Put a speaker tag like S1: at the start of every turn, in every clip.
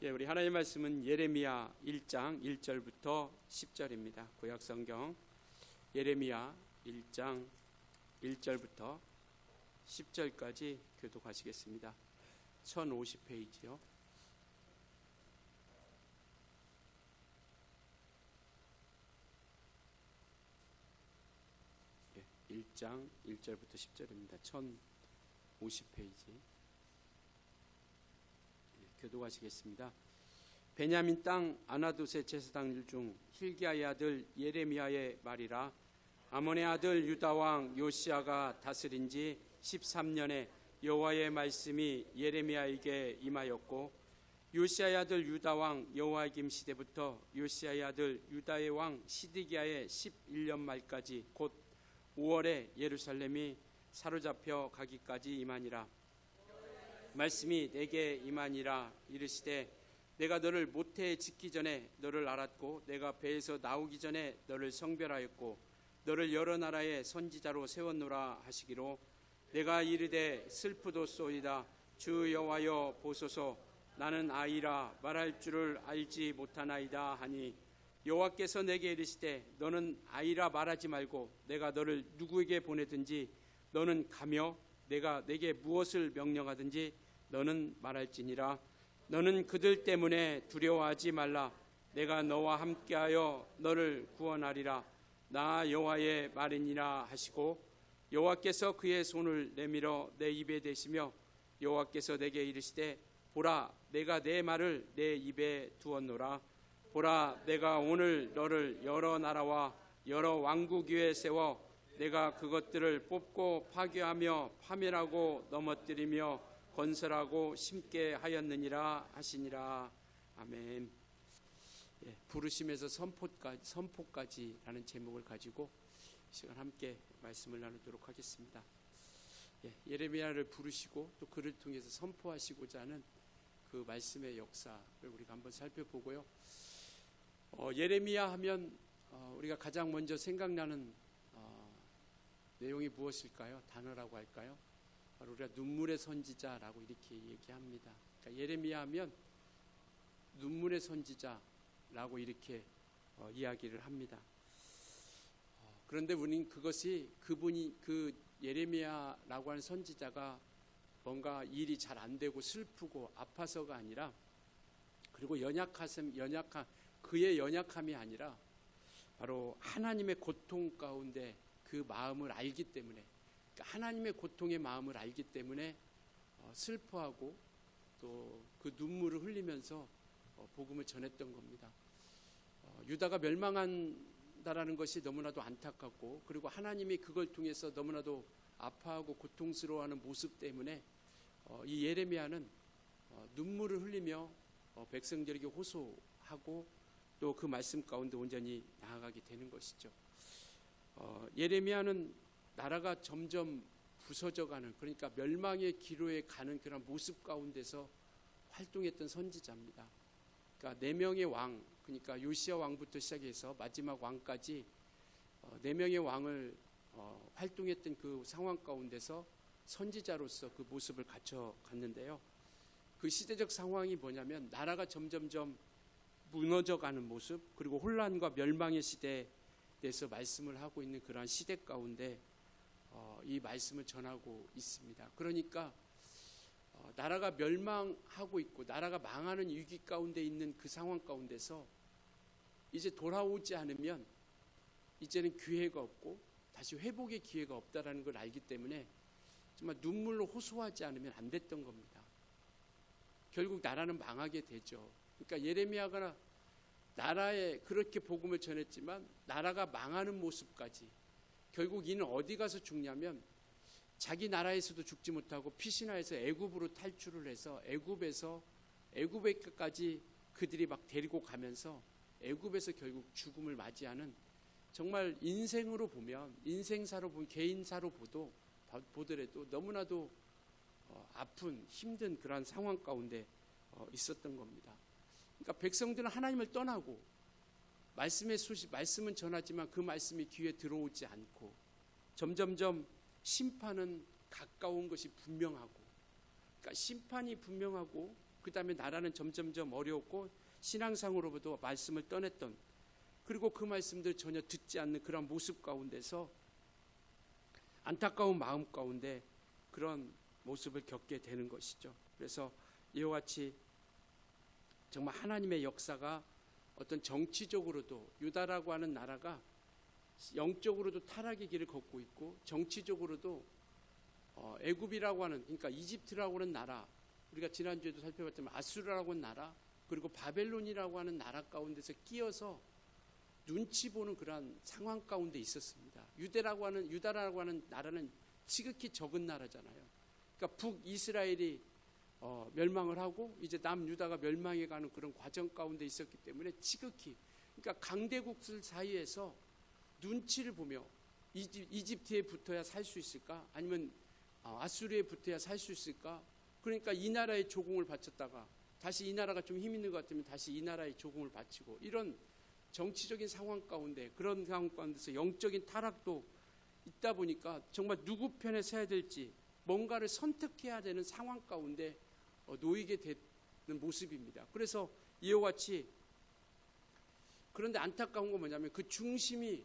S1: 우리 하나님의 말씀은 예레미야 1장 1절부터 10절입니다. 구약 성경 예레미야 1장 1절부터 10절까지 교독하시겠습니다. 1050페이지요. 1장 1절부터 10절입니다. 1050페이지. 교독하시겠습니다. 베냐민 땅 아나돗의 제사장들 중 hil기야의 아들 예레미야의 말이라. 아몬의 아들 유다 왕 요시야가 다스린 지 13년에 여호와의 말씀이 예레미야에게 임하였고, 요시야의 아들 유다 왕 여호야김 시대부터 요시야의 아들 유다의 왕 시드기야의 11년 말까지 곧 5월에 예루살렘이 사로잡혀 가기까지 임하니라. 말씀이 내게 임하니라. 이르시되 내가 너를 모태에 짓기 전에 너를 알았고, 내가 배에서 나오기 전에 너를 성별하였고, 너를 여러 나라의 선지자로 세웠노라 하시기로, 내가 이르되 슬프도소이다. 주 여호와여 보소서, 나는 아이라 말할 줄을 알지 못하나이다 하니, 여호와께서 내게 이르시되 너는 아이라 말하지 말고 내가 너를 누구에게 보내든지 너는 가며 내가 내게 무엇을 명령하든지 너는 말할지니라. 너는 그들 때문에 두려워하지 말라. 내가 너와 함께하여 너를 구원하리라. 나 여호와의 말이니라 하시고, 여호와께서 그의 손을 내밀어 내 입에 대시며, 여호와께서 내게 이르시되 보라, 내가 내 말을 내 입에 두었노라. 보라, 내가 오늘 너를 여러 나라와 여러 왕국 위에 세워 내가 그것들을 뽑고 파괴하며 파멸하고 넘어뜨리며 건설하고 심게 하였느니라 하시니라. 아멘. 부르심에서 선포까지라는 제목을 가지고 이 시간 함께 말씀을 나누도록 하겠습니다. 예레미야를 부르시고 또 그를 통해서 선포하시고자 하는 그 말씀의 역사를 우리가 한번 살펴보고요. 예레미야 하면 우리가 가장 먼저 생각나는 내용이 무엇일까요? 단어라고 할까요? 바로 우리가 눈물의 선지자라고 이렇게 얘기합니다. 그러니까 예레미야 하면 눈물의 선지자라고 이렇게 이야기를 합니다. 그런데 우리는 그것이 그분이 그 예레미야라고 하는 선지자가 뭔가 일이 잘 안 되고 슬프고 아파서가 아니라, 그리고 그의 연약함이 아니라 바로 하나님의 고통 가운데 그 마음을 알기 때문에, 그러니까 하나님의 고통의 마음을 알기 때문에 슬퍼하고 또 그 눈물을 흘리면서 복음을 전했던 겁니다. 유다가 멸망한다라는 것이 너무나도 안타깝고, 그리고 하나님이 그걸 통해서 너무나도 아파하고 고통스러워하는 모습 때문에 이 예레미야는 눈물을 흘리며 백성들에게 호소하고 또 그 말씀 가운데 온전히 나아가게 되는 것이죠. 예레미야는 나라가 점점 부서져가는, 그러니까 멸망의 기로에 가는 그런 모습 가운데서 활동했던 선지자입니다. 그러니까 4명의 왕, 그러니까 요시야 왕부터 시작해서 마지막 왕까지 4명의 왕을 활동했던 그 상황 가운데서 선지자로서 그 모습을 갖춰갔는데요. 그 시대적 상황이 뭐냐면 나라가 점점점 무너져가는 모습, 그리고 혼란과 멸망의 시대에 대해서 말씀을 하고 있는 그러한 시대 가운데 이 말씀을 전하고 있습니다. 그러니까 나라가 멸망하고 있고 나라가 망하는 위기 가운데 있는 그 상황 가운데서 이제 돌아오지 않으면 이제는 기회가 없고 다시 회복의 기회가 없다라는 걸 알기 때문에 정말 눈물로 호소하지 않으면 안 됐던 겁니다. 결국 나라는 망하게 되죠. 그러니까 예레미야가 나라에 그렇게 복음을 전했지만 나라가 망하는 모습까지, 결국 이는 어디 가서 죽냐면 자기 나라에서도 죽지 못하고 피신하여서 애굽으로 탈출을 해서 애굽에까지 그들이 막 데리고 가면서 애굽에서 결국 죽음을 맞이하는, 정말 인생으로 보면, 인생사로 보면, 개인사로 보더라도 너무나도 아픈 힘든 그러한 상황 가운데 있었던 겁니다. 그러니까 백성들은 하나님을 떠나고 말씀은 전하지만 그 말씀이 귀에 들어오지 않고 점점점 심판은 가까운 것이 분명하고, 그러니까 심판이 분명하고 그 그 다음에 나라는 점점점 어려웠고 신앙상으로부터 말씀을 떠냈던, 그리고 그 말씀들 전혀 듣지 않는 그런 모습 가운데서 안타까운 마음 가운데 그런 모습을 겪게 되는 것이죠. 그래서 이와 같이 정말 하나님의 역사가 어떤 정치적으로도 유다라고 하는 나라가 영적으로도 타락의 길을 걷고 있고, 정치적으로도 애굽이라고 하는, 그러니까 이집트라고 하는 나라, 우리가 지난주에도 살펴봤지만 아수르라고 하는 나라, 그리고 바벨론이라고 하는 나라 가운데서 끼어서 눈치 보는 그러한 상황 가운데 있었습니다. 유다라고 하는 나라는 지극히 적은 나라잖아요. 그러니까 북이스라엘이 멸망을 하고 이제 남유다가 멸망해 가는 그런 과정 가운데 있었기 때문에 지극히, 그러니까 강대국들 사이에서 눈치를 보며 이집트에 붙어야 살 수 있을까? 아니면 아수르에 붙어야 살 수 있을까? 그러니까 이 나라에 조공을 바쳤다가 다시 이 나라가 좀 힘 있는 것 같으면 다시 이 나라에 조공을 바치고, 이런 정치적인 상황 가운데, 그런 상황 가운데서 영적인 타락도 있다 보니까 정말 누구 편에 서야 될지 뭔가를 선택해야 되는 상황 가운데 놓이게 되는 모습입니다. 그래서 이와 같이, 그런데 안타까운 건 뭐냐면 그 중심이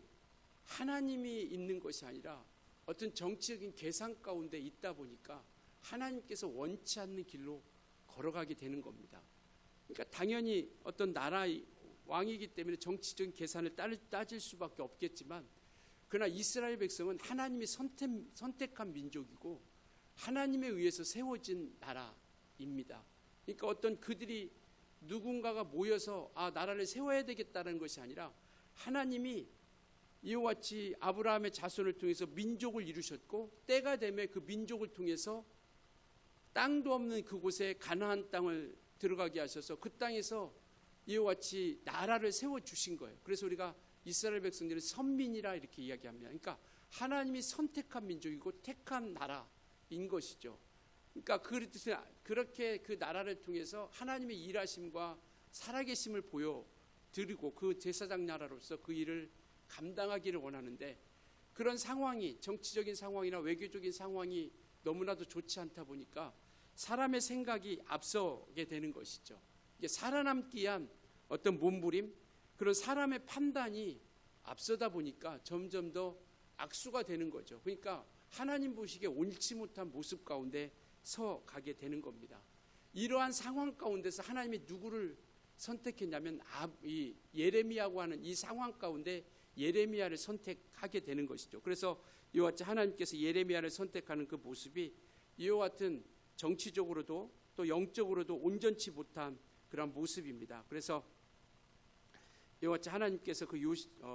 S1: 하나님이 있는 것이 아니라 어떤 정치적인 계산 가운데 있다 보니까 하나님께서 원치 않는 길로 걸어가게 되는 겁니다. 그러니까 당연히 어떤 나라의 왕이기 때문에 정치적인 계산을 따질 수밖에 없겠지만, 그러나 이스라엘 백성은 하나님이 선택한 민족이고 하나님에 의해서 세워진 나라입니다. 그러니까 어떤 그들이 누군가가 모여서 나라를 세워야 되겠다는 것이 아니라, 하나님이 이와 같이 아브라함의 자손을 통해서 민족을 이루셨고, 때가 되면 그 민족을 통해서 땅도 없는 그곳에 가나안 땅을 들어가게 하셔서 그 땅에서 이와 같이 나라를 세워주신 거예요. 그래서 우리가 이스라엘 백성들은 선민이라 이렇게 이야기합니다. 그러니까 하나님이 선택한 민족이고 택한 나라인 것이죠. 그러니까 그렇게 그 나라를 통해서 하나님의 일하심과 살아계심을 보여드리고 그 제사장 나라로서 그 일을 감당하기를 원하는데, 그런 상황이, 정치적인 상황이나 외교적인 상황이 너무나도 좋지 않다 보니까 사람의 생각이 앞서게 되는 것이죠. 이게 살아남기 위한 어떤 몸부림, 그런 사람의 판단이 앞서다 보니까 점점 더 악수가 되는 거죠. 그러니까 하나님 보시기에 옳지 못한 모습 가운데 서 가게 되는 겁니다. 이러한 상황 가운데서 하나님이 누구를 선택했냐면 이 예레미야고 하는 이 상황 가운데 예레미야를 선택하게 되는 것이죠. 그래서 이와 같이 하나님께서 예레미야를 선택하는 그 모습이 이와 같은 정치적으로도 또 영적으로도 온전치 못한 그런 모습입니다. 그래서 이와 같이 하나님께서 그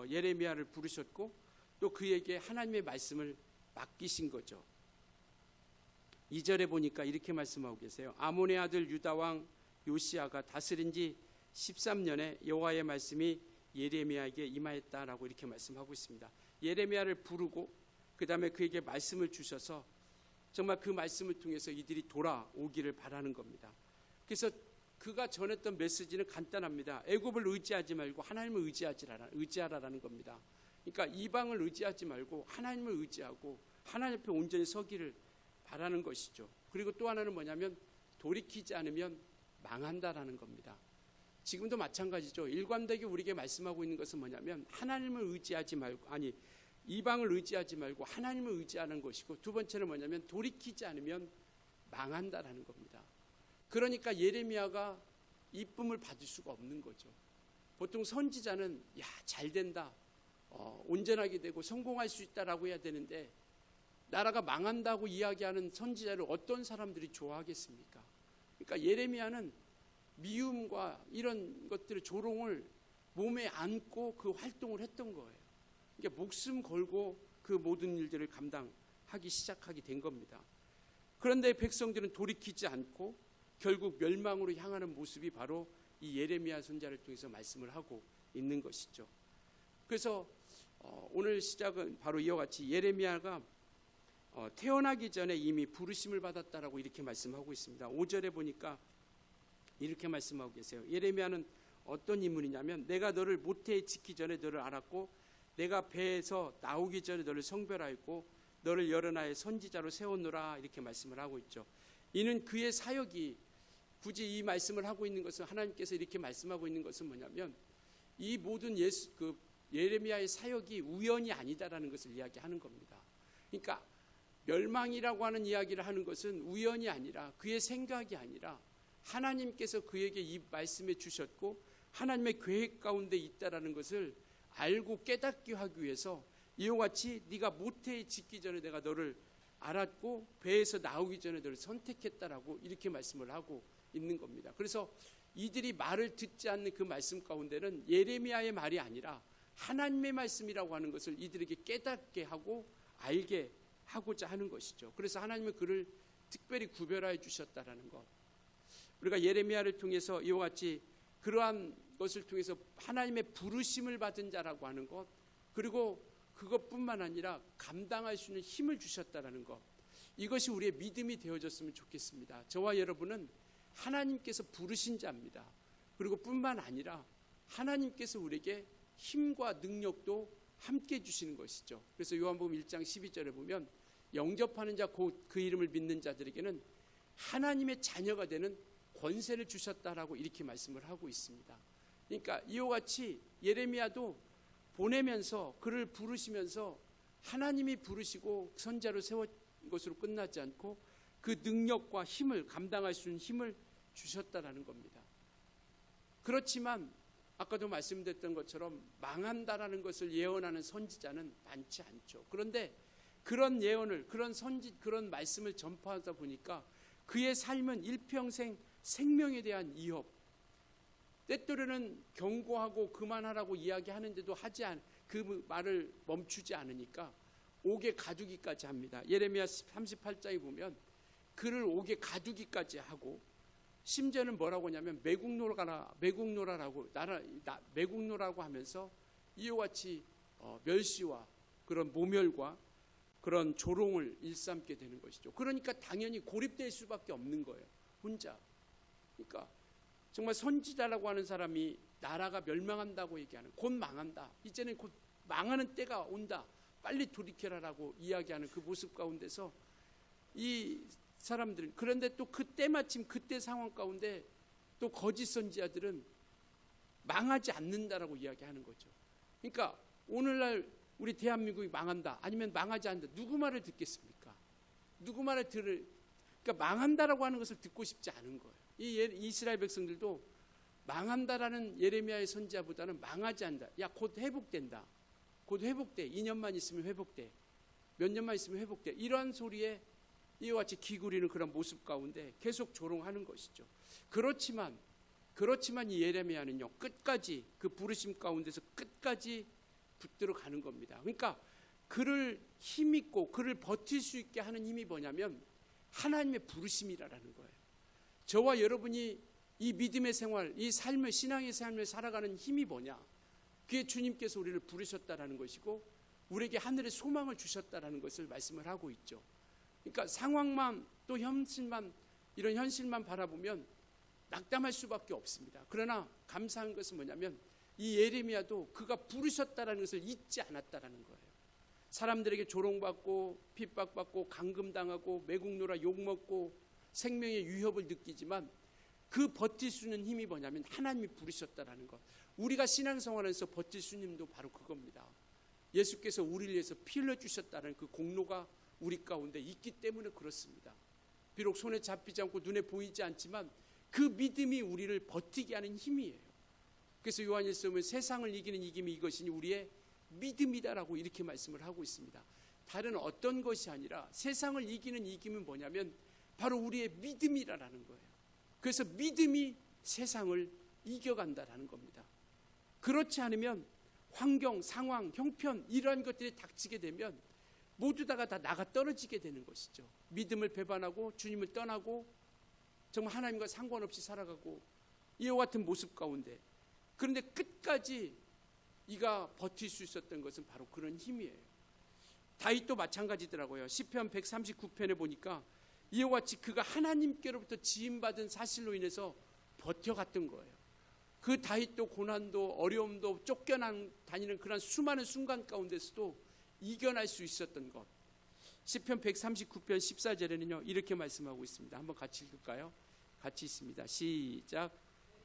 S1: 예레미야를 부르셨고 또 그에게 하나님의 말씀을 맡기신 거죠. 2절에 보니까 이렇게 말씀하고 계세요. 아몬의 아들 유다 왕 요시야가 다스린 지 13년에 여호와의 말씀이 예레미야에게 임하였다라고 이렇게 말씀하고 있습니다. 예레미야를 부르고 그 다음에 그에게 말씀을 주셔서 정말 그 말씀을 통해서 이들이 돌아오기를 바라는 겁니다. 그래서 그가 전했던 메시지는 간단합니다. 애굽을 의지하지 말고 하나님을 의지하라라는 겁니다. 그러니까 이방을 의지하지 말고 하나님을 의지하고 하나님 앞에 온전히 서기를 바라는 것이죠. 그리고 또 하나는 뭐냐면 돌이키지 않으면 망한다라는 겁니다. 지금도 마찬가지죠. 일관되게 우리에게 말씀하고 있는 것은 뭐냐면 하나님을 의지하지 말고, 이방을 의지하지 말고 하나님을 의지하는 것이고, 두 번째는 뭐냐면 돌이키지 않으면 망한다라는 겁니다. 그러니까 예레미야가 이쁨을 받을 수가 없는 거죠. 보통 선지자는 잘 된다, 온전하게 되고 성공할 수 있다라고 해야 되는데, 나라가 망한다고 이야기하는 선지자를 어떤 사람들이 좋아하겠습니까? 그러니까 예레미야는 미움과 이런 것들을, 조롱을 몸에 안고 그 활동을 했던 거예요. 그러니까 목숨 걸고 그 모든 일들을 감당하기 시작하게 된 겁니다. 그런데 백성들은 돌이키지 않고 결국 멸망으로 향하는 모습이 바로 이 예레미야 선지자를 통해서 말씀을 하고 있는 것이죠. 그래서 오늘 시작은 바로 이와 같이 예레미야가 태어나기 전에 이미 부르심을 받았다라고 이렇게 말씀하고 있습니다. 5절에 보니까 이렇게 말씀하고 계세요. 예레미야는 어떤 인물이냐면, 내가 너를 모태에 짓기 전에 너를 알았고 내가 배에서 나오기 전에 너를 성별하였고 너를 여러 나라의 선지자로 세웠노라, 이렇게 말씀을 하고 있죠. 이는 그의 사역이 굳이 이 말씀을 하고 있는 것은, 하나님께서 이렇게 말씀하고 있는 것은 뭐냐면 이 모든 예레미야의 사역이 우연이 아니다라는 것을 이야기하는 겁니다. 그러니까 멸망이라고 하는 이야기를 하는 것은 우연이 아니라, 그의 생각이 아니라 하나님께서 그에게 이 말씀해 주셨고 하나님의 계획 가운데 있다라는 것을 알고 깨닫게 하기 위해서 이와 같이 네가 모태에 짓기 전에 내가 너를 알았고 배에서 나오기 전에 너를 선택했다라고 이렇게 말씀을 하고 있는 겁니다. 그래서 이들이 말을 듣지 않는 그 말씀 가운데는 예레미야의 말이 아니라 하나님의 말씀이라고 하는 것을 이들에게 깨닫게 하고 알게 하고자 하는 것이죠. 그래서 하나님은 그를 특별히 구별하여 주셨다라는 것. 우리가 예레미야를 통해서 이와 같이 그러한 것을 통해서 하나님의 부르심을 받은 자라고 하는 것, 그리고 그것뿐만 아니라 감당할 수 있는 힘을 주셨다라는 것, 이것이 우리의 믿음이 되어졌으면 좋겠습니다. 저와 여러분은 하나님께서 부르신 자입니다. 그리고 뿐만 아니라 하나님께서 우리에게 힘과 능력도 함께 주시는 것이죠. 그래서 요한복음 1장 12절에 보면 영접하는 자 곧 그 이름을 믿는 자들에게는 하나님의 자녀가 되는 권세를 주셨다라고 이렇게 말씀을 하고 있습니다. 그러니까 이와 같이 예레미야도 보내면서 그를 부르시면서 하나님이 부르시고 선자로 세운 것으로 끝나지 않고 그 능력과 힘을 감당할 수 있는 힘을 주셨다라는 겁니다. 그렇지만 아까도 말씀드렸던 것처럼 망한다라는 것을 예언하는 선지자는 많지 않죠. 그런데 그런 예언을, 그런 말씀을 전파하다 보니까 그의 삶은 일평생 생명에 대한 위협, 때때로는 경고하고 그만하라고 이야기하는데도 그 말을 멈추지 않으니까 옥에 가두기까지 합니다. 예레미야 38장에 보면 그를 옥에 가두기까지 하고, 심지어는 뭐라고 하냐면 매국노라라고 하면서 이와 같이 멸시와 그런 모멸과 그런 조롱을 일삼게 되는 것이죠. 그러니까 당연히 고립될 수밖에 없는 거예요, 혼자. 그러니까 정말 선지자라고 하는 사람이 나라가 멸망한다고 얘기하는, 곧 망한다, 이제는 곧 망하는 때가 온다, 빨리 돌이켜라라고 이야기하는 그 모습 가운데서 이 사람들은, 그런데 또 그때 마침 그때 상황 가운데 또 거짓 선지자들은 망하지 않는다라고 이야기하는 거죠. 그러니까 오늘날 우리 대한민국이 망한다, 아니면 망하지 않는다, 누구 말을 듣겠습니까? 누구 말을 그러니까 망한다라고 하는 것을 듣고 싶지 않은 거예요. 이 이스라엘 백성들도 망한다라는 예레미야의 선지자보다는 망하지 않는다, 야 곧 회복된다, 곧 회복돼, 2년만 있으면 회복돼, 몇 년만 있으면 회복돼, 이러한 소리에 이와 같이 기구리는 그런 모습 가운데 계속 조롱하는 것이죠. 그렇지만 이 예레미야는요, 끝까지 그 부르심 가운데서 끝까지 붙들어 가는 겁니다. 그러니까 그를 힘있고 그를 버틸 수 있게 하는 힘이 뭐냐면 하나님의 부르심이라는 거예요. 저와 여러분이 이 믿음의 생활, 이 삶을, 신앙의 삶을 살아가는 힘이 뭐냐? 그게 주님께서 우리를 부르셨다라는 것이고 우리에게 하늘의 소망을 주셨다라는 것을 말씀을 하고 있죠. 그러니까 상황만, 또 현실만, 이런 현실만 바라보면 낙담할 수밖에 없습니다. 그러나 감사한 것은 뭐냐면 이 예레미야도 그가 부르셨다라는 것을 잊지 않았다라는 거예요. 사람들에게 조롱받고 핍박받고 감금당하고 매국노라 욕먹고 생명의 위협을 느끼지만 그 버틸 수 있는 힘이 뭐냐면 하나님이 부르셨다라는 것. 우리가 신앙생활에서 버틸 수 있는 힘도 바로 그겁니다. 예수께서 우리를 위해서 피 흘려주셨다는 그 공로가 우리 가운데 있기 때문에 그렇습니다. 비록 손에 잡히지 않고 눈에 보이지 않지만 그 믿음이 우리를 버티게 하는 힘이에요. 그래서 요한일서 보면 세상을 이기는 이김이 이것이니 우리의 믿음이다라고 이렇게 말씀을 하고 있습니다. 다른 어떤 것이 아니라 세상을 이기는 이김은 뭐냐면 바로 우리의 믿음이라는 거예요. 그래서 믿음이 세상을 이겨간다라는 겁니다. 그렇지 않으면 환경, 상황, 형편 이러한 것들이 닥치게 되면 모두 다 나가 떨어지게 되는 것이죠. 믿음을 배반하고 주님을 떠나고 정말 하나님과 상관없이 살아가고 이와 같은 모습 가운데, 그런데 끝까지 이가 버틸 수 있었던 것은 바로 그런 힘이에요. 다윗도 마찬가지더라고요. 시편 139편에 보니까 이와 같이 그가 하나님께로부터 지음받은 사실로 인해서 버텨갔던 거예요. 그 다윗도 고난도 어려움도 쫓겨다니는 그런 수많은 순간 가운데서도 이겨낼 수 있었던 것. 시편 139편 14절에는요 이렇게 말씀하고 있습니다. 한번 같이 읽을까요? 같이 있습니다. 시작.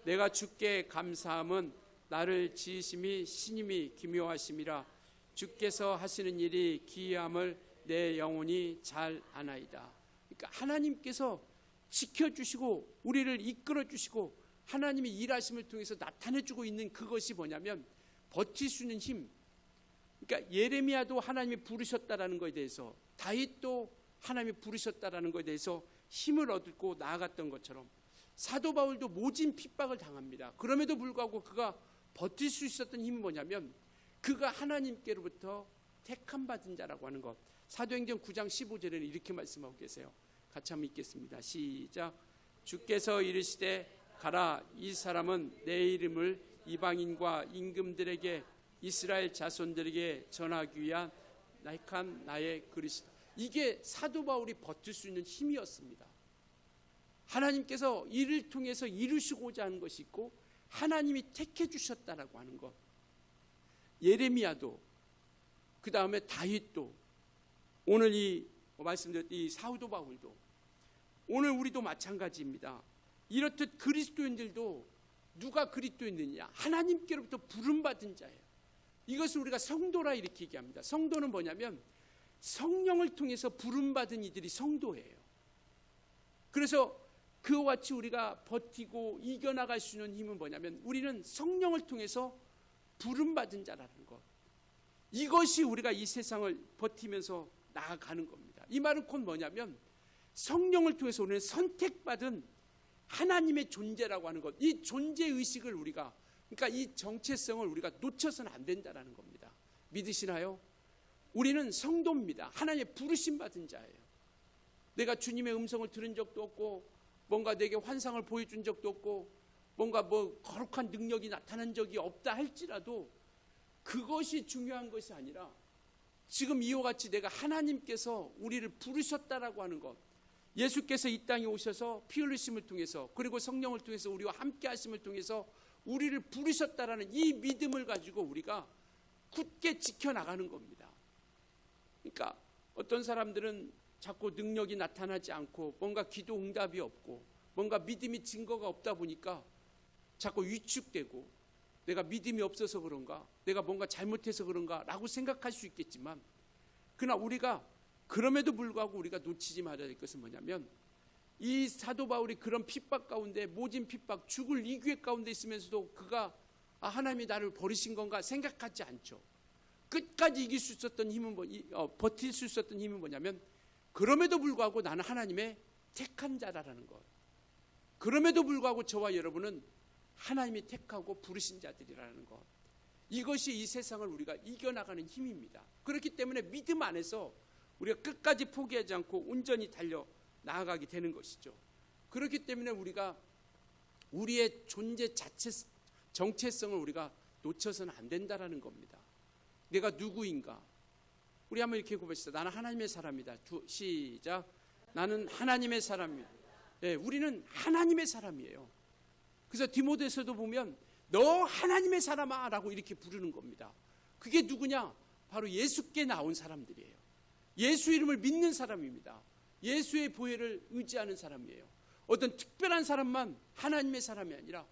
S1: 내가 주께 감사함은 나를 지으심이 신임이 기묘하심이라. 주께서 하시는 일이 기이함을 내 영혼이 잘 아나이다. 그러니까 하나님께서 지켜주시고 우리를 이끌어주시고 하나님의 일하심을 통해서 나타내주고 있는 그것이 뭐냐면 버틸 수 있는 힘. 그러니까 예레미야도 하나님이 부르셨다라는 것에 대해서, 다윗도 하나님이 부르셨다라는 것에 대해서 힘을 얻고 나아갔던 것처럼 사도 바울도 모진 핍박을 당합니다. 그럼에도 불구하고 그가 버틸 수 있었던 힘은 뭐냐면 그가 하나님께로부터 택함 받은 자라고 하는 것. 사도행전 9장 15절에는 이렇게 말씀하고 계세요. 같이 한번 읽겠습니다. 시작. 주께서 이르시되 가라, 이 사람은 내 이름을 이방인과 임금들에게 이스라엘 자손들에게 전하기 위한 나익한 나의 그릇이다. 이게 사도 바울이 버틸 수 있는 힘이었습니다. 하나님께서 이를 통해서 이루시고자 하는 것이 있고 하나님이 택해 주셨다라고 하는 것. 예레미야도, 그 다음에 다윗도, 오늘 이 말씀드렸던 이 사도 바울도, 오늘 우리도 마찬가지입니다. 이렇듯 그리스도인들도 누가 그리스도인이냐? 하나님께로부터 부름받은 자예요. 이것을 우리가 성도라 이렇게 얘기합니다. 성도는 뭐냐면 성령을 통해서 부름받은 이들이 성도예요. 그래서 그와 같이 우리가 버티고 이겨나갈 수 있는 힘은 뭐냐면 우리는 성령을 통해서 부름받은 자라는 것. 이것이 우리가 이 세상을 버티면서 나아가는 겁니다. 이 말은 곧 뭐냐면 성령을 통해서 우리는 선택받은 하나님의 존재라고 하는 것. 이 존재의식을 우리가, 그러니까 이 정체성을 우리가 놓쳐서는 안 된다는 겁니다. 믿으시나요? 우리는 성도입니다. 하나님의 부르심 받은 자예요. 내가 주님의 음성을 들은 적도 없고 뭔가 내게 환상을 보여준 적도 없고 뭔가 뭐 거룩한 능력이 나타난 적이 없다 할지라도 그것이 중요한 것이 아니라 지금 이와 같이 내가 하나님께서 우리를 부르셨다라고 하는 것, 예수께서 이 땅에 오셔서 피 흘리심을 통해서 그리고 성령을 통해서 우리와 함께 하심을 통해서 우리를 부르셨다라는 이 믿음을 가지고 우리가 굳게 지켜나가는 겁니다. 그러니까 어떤 사람들은 자꾸 능력이 나타나지 않고 뭔가 기도 응답이 없고 뭔가 믿음이 증거가 없다 보니까 자꾸 위축되고 내가 믿음이 없어서 그런가, 내가 뭔가 잘못해서 그런가 라고 생각할 수 있겠지만, 그러나 우리가 그럼에도 불구하고 우리가 놓치지 말아야 될 것은 뭐냐면 이 사도 바울이 그런 핍박 가운데, 모진 핍박, 죽을 이귀의 가운데 있으면서도 그가 하나님이 나를 버리신 건가 생각하지 않죠. 끝까지 이길 수 있었던 힘은 버틸 수 있었던 힘은 뭐냐면 그럼에도 불구하고 나는 하나님의 택한 자라는 것. 그럼에도 불구하고 저와 여러분은 하나님이 택하고 부르신 자들이라는 것. 이것이 이 세상을 우리가 이겨나가는 힘입니다. 그렇기 때문에 믿음 안에서 우리가 끝까지 포기하지 않고 온전히 달려 나아가게 되는 것이죠. 그렇기 때문에 우리가 우리의 존재 자체, 정체성을 우리가 놓쳐서는 안 된다라는 겁니다. 내가 누구인가? 우리 한번 이렇게 고백합시다. 나는 하나님의 사람이다. 시작. 나는 하나님의 사람이다. 네, 우리는 하나님의 사람이에요. 그래서 디모데서도 보면 너 하나님의 사람아 라고 이렇게 부르는 겁니다. 그게 누구냐? 바로 예수께 나온 사람들이에요. 예수 이름을 믿는 사람입니다. 예수의 보혈을 의지하는 사람이에요. 어떤 특별한 사람만 하나님의 사람이 아니라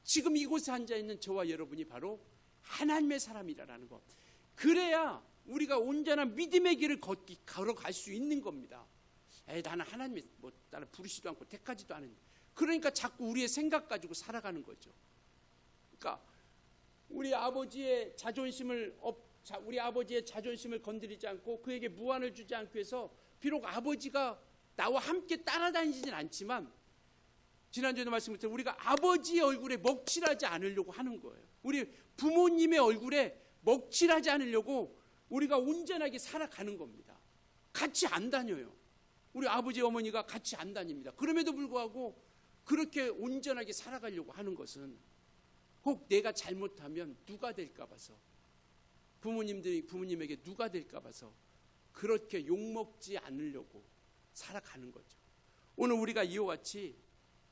S1: 지금 이곳에 앉아있는 저와 여러분이 바로 하나님의 사람이라는 것. 그래야 우리가 온전한 믿음의 길을 걸어갈 수 있는 겁니다. 나는 하나님이 나를 부르시도 않고 택하지도 않은, 그러니까 자꾸 우리의 생각 가지고 살아가는 거죠. 그러니까 우리 아버지의 자존심을 건드리지 않고 그에게 무한을 주지 않기 위해서 비록 아버지가 나와 함께 따라다니지는 않지만, 지난주에도 말씀드렸지만 우리가 아버지의 얼굴에 먹칠하지 않으려고 하는 거예요. 우리 부모님의 얼굴에 먹칠하지 않으려고 우리가 온전하게 살아가는 겁니다. 같이 안 다녀요. 우리 아버지 어머니가 같이 안 다닙니다. 그럼에도 불구하고 그렇게 온전하게 살아가려고 하는 것은 혹 내가 잘못하면 누가 될까 봐서, 부모님에게 누가 될까 봐서 그렇게 욕먹지 않으려고 살아가는 거죠. 오늘 우리가 이와 같이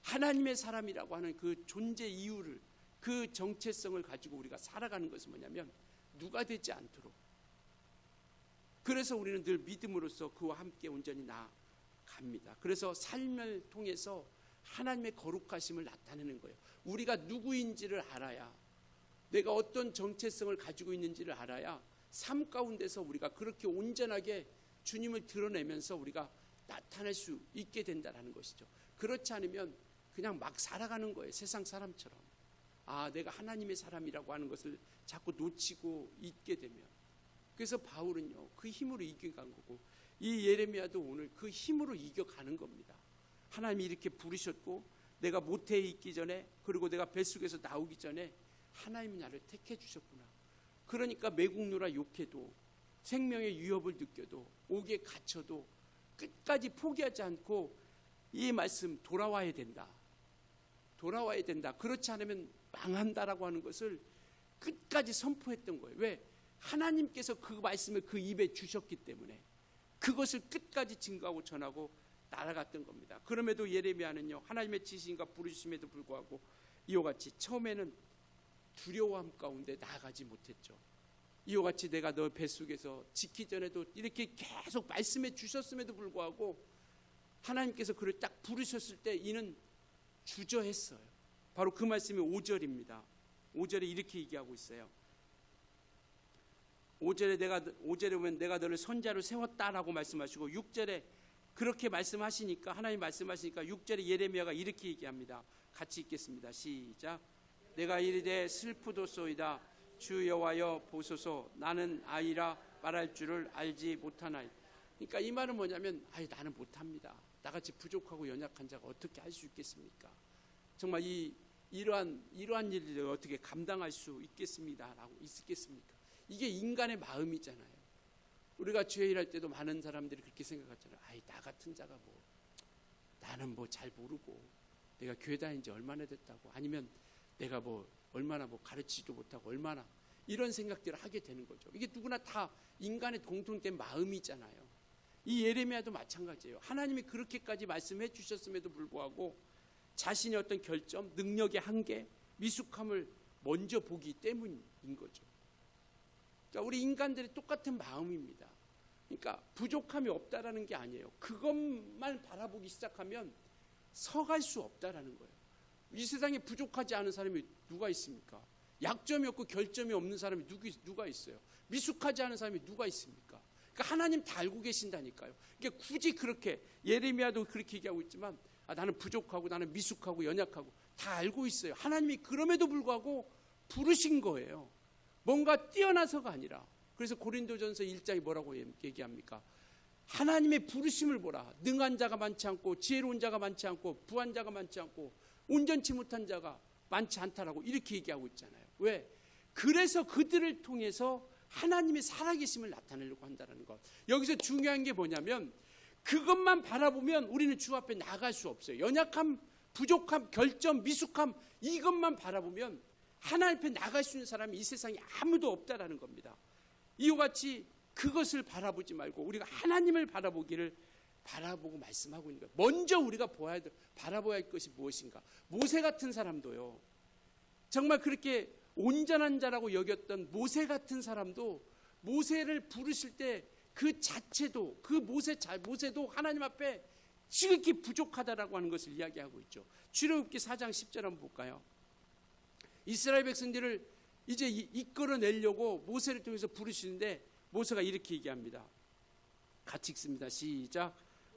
S1: 하나님의 사람이라고 하는 그 존재 이유를, 그 정체성을 가지고 우리가 살아가는 것은 뭐냐면 누가 되지 않도록, 그래서 우리는 늘 믿음으로써 그와 함께 온전히 나아갑니다. 그래서 삶을 통해서 하나님의 거룩하심을 나타내는 거예요. 우리가 누구인지를 알아야, 내가 어떤 정체성을 가지고 있는지를 알아야 삶 가운데서 우리가 그렇게 온전하게 주님을 드러내면서 우리가 나타낼 수 있게 된다는 것이죠. 그렇지 않으면 그냥 막 살아가는 거예요. 세상 사람처럼. 내가 하나님의 사람이라고 하는 것을 자꾸 놓치고 있게 되면. 그래서 바울은요, 그 힘으로 이겨간 거고, 이 예레미야도 오늘 그 힘으로 이겨가는 겁니다. 하나님이 이렇게 부르셨고, 내가 모태에 있기 전에, 그리고 내가 뱃속에서 나오기 전에 하나님이 나를 택해 주셨구나. 그러니까 매국노라 욕해도, 생명의 위협을 느껴도, 옥에 갇혀도 끝까지 포기하지 않고 이 말씀, 돌아와야 된다. 돌아와야 된다. 그렇지 않으면 망한다라고 하는 것을 끝까지 선포했던 거예요. 왜? 하나님께서 그 말씀을 그 입에 주셨기 때문에 그것을 끝까지 증거하고 전하고 날아갔던 겁니다. 그럼에도 예레미야는요, 하나님의 지시인가 부르심에도 불구하고 이와 같이 처음에는 두려워함 가운데 나아가지 못했죠. 이와 같이 내가 너 뱃속에서 지키 전에도 이렇게 계속 말씀해 주셨음에도 불구하고 하나님께서 그를 딱 부르셨을 때 이는 주저했어요. 바로 그 말씀이 5절입니다. 5절에 이렇게 얘기하고 있어요. 5절에 보면 내가 너를 선자로 세웠다라고 말씀하시고, 6절에 그렇게 말씀하시니까, 하나님 말씀하시니까 6절에 예레미야가 이렇게 얘기합니다. 같이 읽겠습니다. 시작. 내가 이르되 슬프도소이다. 주 여호와여 보소서. 나는 아이라 말할 줄을 알지 못하나이. 그러니까 이 말은 뭐냐면, 나는 못합니다. 나같이 부족하고 연약한 자가 어떻게 할 수 있겠습니까? 정말 이러한 일을 어떻게 감당할 수 있겠습니다라고 있겠습니까? 이게 인간의 마음이잖아요. 우리가 주의 일할 때도 많은 사람들이 그렇게 생각하잖아요. 나 같은 자가 나는 잘 모르고, 내가 교회 다닌 지 얼마나 됐다고, 아니면 내가 얼마나 가르치지도 못하고 얼마나, 이런 생각들을 하게 되는 거죠. 이게 누구나 다 인간의 공통된 마음이잖아요. 이 예레미야도 마찬가지예요. 하나님이 그렇게까지 말씀해 주셨음에도 불구하고 자신의 어떤 결점, 능력의 한계, 미숙함을 먼저 보기 때문인 거죠. 그러니까 우리 인간들이 똑같은 마음입니다. 그러니까 부족함이 없다라는 게 아니에요. 그것만 바라보기 시작하면 서갈 수 없다라는 거예요. 이 세상에 부족하지 않은 사람이 누가 있습니까? 약점이 없고 결점이 없는 사람이 누가 있어요? 미숙하지 않은 사람이 누가 있습니까? 그러니까 하나님 다 알고 계신다니까요. 그러니까 굳이 그렇게, 예레미야도 그렇게 얘기하고 있지만, 나는 부족하고 나는 미숙하고 연약하고 다 알고 있어요. 하나님이 그럼에도 불구하고 부르신 거예요. 뭔가 뛰어나서가 아니라. 그래서 고린도전서 1장이 뭐라고 얘기합니까? 하나님의 부르심을 보라. 능한 자가 많지 않고 지혜로운 자가 많지 않고 부한 자가 많지 않고 온전치 못한 자가 많지 않다라고 이렇게 얘기하고 있잖아요. 왜? 그래서 그들을 통해서 하나님의 살아계심을 나타내려고 한다는 것. 여기서 중요한 게 뭐냐면, 그것만 바라보면 우리는 주 앞에 나갈 수 없어요. 연약함, 부족함, 결점, 미숙함, 이것만 바라보면 하나님 앞에 나갈 수 있는 사람이 이 세상에 아무도 없다라는 겁니다. 이와 같이 그것을 바라보지 말고 우리가 하나님을 바라보고 말씀하고 있는 거예요. 먼저 우리가 바라봐야 할 것이 무엇인가. 모세 같은 사람도요, 정말 그렇게 온전한 자라고 여겼던 모세 같은 사람도 모세를 부르실 때 그 자체도, 그 모세도 하나님 앞에 지극히 부족하다라고 하는 것을 이야기하고 있죠. 출애굽기 4장 10절 한번 볼까요? 이스라엘 백성들을 이제 이끌어내려고 모세를 통해서 부르시는데 모세가 이렇게 얘기합니다. 같이 읽습니다. 시작.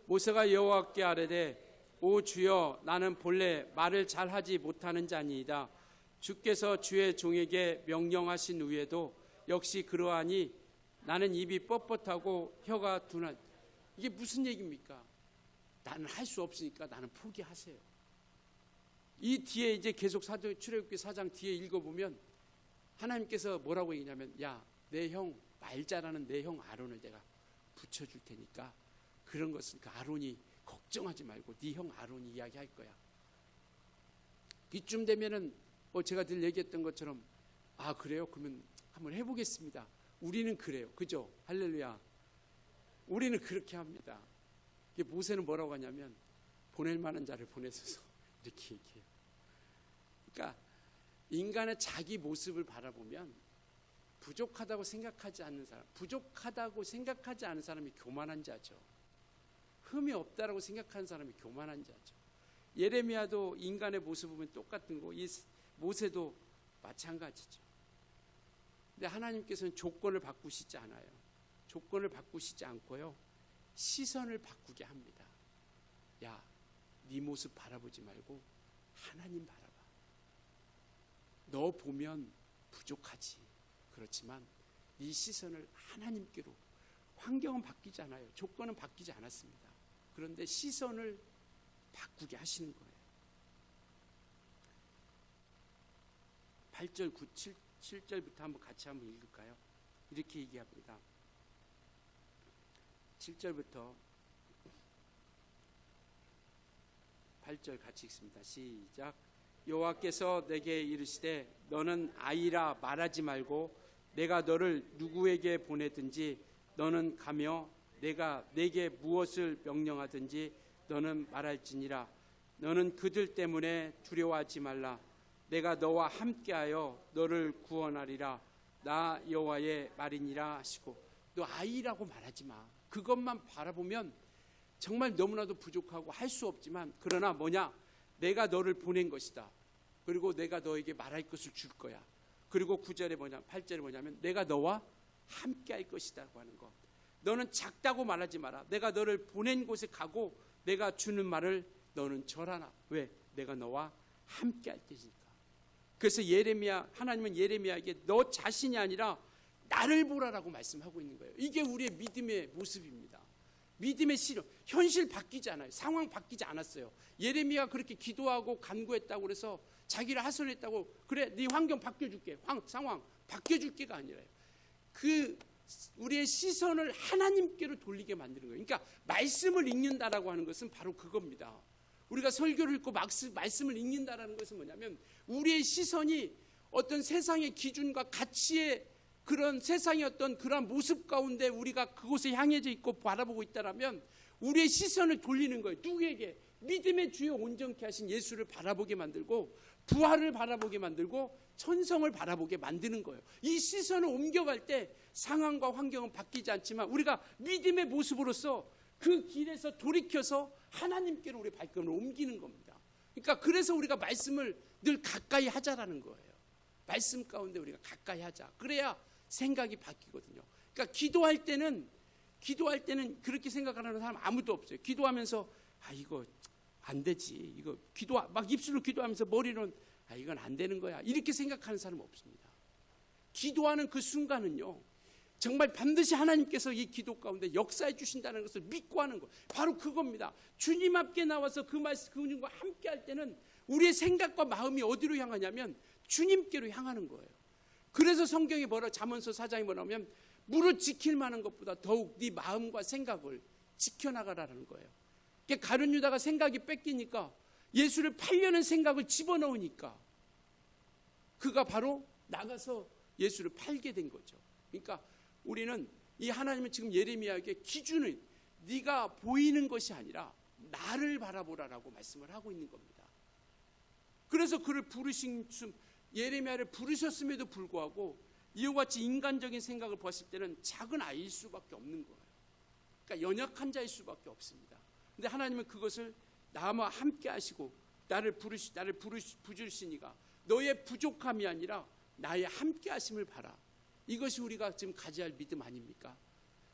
S1: 모세가 여호와께 아뢰되 오 주여, 나는 본래 말을 잘하지 못하는 자니이다. 주께서 주의 종에게 명령하신 후에도 역시 그러하니 나는 입이 뻣뻣하고 혀가 둔한. 이게 무슨 얘기입니까? 나는 할 수 없으니까 나는 포기하세요. 이 뒤에 이제 계속 출애굽기 4장 뒤에 읽어보면 하나님께서 뭐라고 얘기냐면, 야, 내 형, 말 잘하는 내 형 아론을 내가 붙여줄 테니까 그런 것은 그 아론이 걱정하지 말고 네 형 아론이 이야기할 거야. 이쯤 되면은 제가 늘 얘기했던 것처럼, 그래요? 그러면 한번 해보겠습니다. 우리는 그래요. 그죠? 할렐루야. 우리는 그렇게 합니다. 모세는 뭐라고 하냐면, 보낼 만한 자를 보내소서, 이렇게 얘기해요. 그러니까 인간의 자기 모습을 바라보면 부족하다고 생각하지 않는 사람이 교만한 자죠. 흠이 없다라고 생각하는 사람이 교만한 자죠. 예레미야도 인간의 모습 보면 똑같은 거, 이 모세도 마찬가지죠. 근데 하나님께서는 조건을 바꾸시지 않아요. 조건을 바꾸시지 않고요, 시선을 바꾸게 합니다. 야, 네 모습 바라보지 말고 하나님 바라봐. 너 보면 부족하지. 그렇지만 네 시선을 하나님께로. 환경은 바뀌지 않아요. 조건은 바뀌지 않았습니다. 그런데 시선을 바꾸게 하시는 거예요. 8절, 9, 7절부터 한번 같이 한번 읽을까요? 이렇게 얘기합니다. 7절부터 8절 같이 읽습니다. 시작. 여호와께서 내게 이르시되 너는 아이라 말하지 말고 내가 너를 누구에게 보내든지 너는 가며 내가 내게 무엇을 명령하든지 너는 말할지니라. 너는 그들 때문에 두려워하지 말라. 내가 너와 함께하여 너를 구원하리라. 나 여호와의 말이니라 하시고. 너 아이라고 말하지 마. 그것만 바라보면 정말 너무나도 부족하고 할 수 없지만, 그러나 뭐냐, 내가 너를 보낸 것이다. 그리고 내가 너에게 말할 것을 줄 거야. 그리고 9절에 뭐냐, 8절에 뭐냐면 내가 너와 함께 할 것이다고 하는 것. 너는 작다고 말하지 마라. 내가 너를 보낸 곳에 가고 내가 주는 말을 너는 절하라. 왜? 내가 너와 함께 할 때니까. 그래서 하나님은 예레미야에게 너 자신이 아니라 나를 보라라고 말씀하고 있는 거예요. 이게 우리의 믿음의 모습입니다. 믿음의 실현. 현실 바뀌지 않아요. 상황 바뀌지 않았어요. 예레미야가 그렇게 기도하고 간구했다고 그래서 자기를 하소연했다고 그래 네 환경 바뀌어줄게, 상황 바뀌어줄게가 아니라요. 우리의 시선을 하나님께로 돌리게 만드는 거예요. 그러니까 말씀을 읽는다라고 하는 것은 바로 그겁니다. 우리가 설교를 읽고 말씀을 읽는다라는 것은 뭐냐면 우리의 시선이 어떤 세상의 기준과 가치의 그런 세상의 어떤 그런 모습 가운데 우리가 그곳에 향해져 있고 바라보고 있다라면 우리의 시선을 돌리는 거예요. 누구에게? 믿음의 주여 온전케 하신 예수를 바라보게 만들고 부활을 바라보게 만들고 천성을 바라보게 만드는 거예요. 이 시선을 옮겨갈 때 상황과 환경은 바뀌지 않지만 우리가 믿음의 모습으로서 그 길에서 돌이켜서 하나님께로 우리 발걸음을 옮기는 겁니다. 그러니까 그래서 우리가 말씀을 늘 가까이 하자라는 거예요. 말씀 가운데 우리가 가까이 하자. 그래야 생각이 바뀌거든요. 그러니까 기도할 때는 그렇게 생각하는 사람 아무도 없어요. 기도하면서 이거 안 되지. 이거 막 입술로 기도하면서 머리로는 이건 안 되는 거야. 이렇게 생각하는 사람은 없습니다. 기도하는 그 순간은요, 정말 반드시 하나님께서 이 기도 가운데 역사해 주신다는 것을 믿고 하는 거. 바로 그겁니다. 주님 앞에 나와서 그 말씀, 그분과 함께 할 때는 우리의 생각과 마음이 어디로 향하냐면 주님께로 향하는 거예요. 그래서 성경이 잠언서 4장에 뭐냐면 무릇 지킬 만한 것보다 더욱 네 마음과 생각을 지켜나가라는 거예요. 가룟 유다가 생각이 뺏기니까 예수를 팔려는 생각을 집어넣으니까 그가 바로 나가서 예수를 팔게 된 거죠. 그러니까 우리는 이 하나님은 지금 예레미야에게 기준은 네가 보이는 것이 아니라 나를 바라보라라고 말씀을 하고 있는 겁니다. 그래서 그를 예레미야를 부르셨음에도 불구하고 이와 같이 인간적인 생각을 봤을 때는 작은 아이일 수밖에 없는 거예요. 그러니까 연약한 자일 수밖에 없습니다. 근데 하나님은 그것을 나와 함께 하시고 나를 부르시니가 너의 부족함이 아니라 나의 함께 하심을 봐라. 이것이 우리가 지금 가져야 할 믿음 아닙니까?